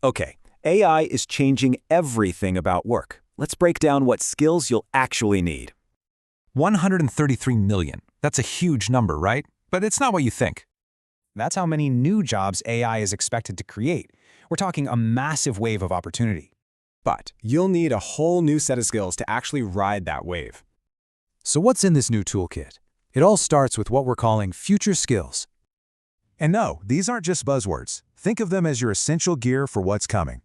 Okay, AI is changing everything about work. Let's break down what skills you'll actually need. 133 million. That's a huge number, right? But it's not what you think. That's how many new jobs AI is expected to create. We're talking a massive wave of opportunity. But you'll need a whole new set of skills to actually ride that wave. So what's in this new toolkit? It all starts with what we're calling future skills. And no, these aren't just buzzwords. Think of them as your essential gear for what's coming.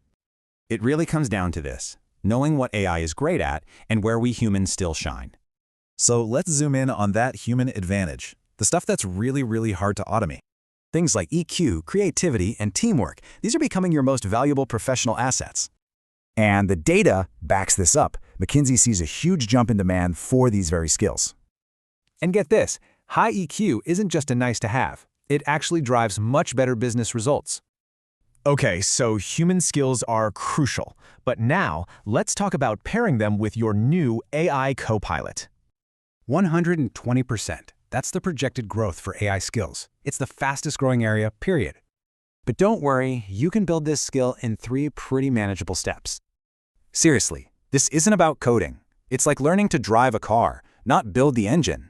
It really comes down to this: knowing what AI is great at and where we humans still shine. So let's zoom in on that human advantage, the stuff that's really hard to automate. Things like EQ, creativity, and teamwork, these are becoming your most valuable professional assets. And the data backs this up. McKinsey sees a huge jump in demand for these very skills. And get this, high EQ isn't just a nice to have. It actually drives much better business results. Okay, so human skills are crucial. But now, let's talk about pairing them with your new AI co-pilot. 120%. That's the projected growth for AI skills. It's the fastest growing area, period. But don't worry, you can build this skill in 3 pretty manageable steps. Seriously, this isn't about coding. It's like learning to drive a car, not build the engine.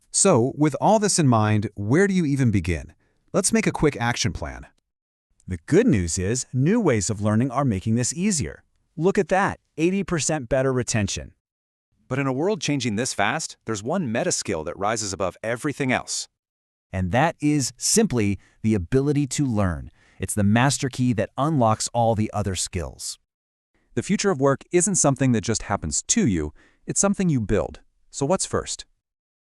So, with all this in mind, where do you even begin? Let's make a quick action plan. The good news is new ways of learning are making this easier. Look at that, 80% better retention. But in a world changing this fast, there's one meta skill that rises above everything else. And that is simply the ability to learn. It's the master key that unlocks all the other skills. The future of work isn't something that just happens to you, it's something you build. So what's first?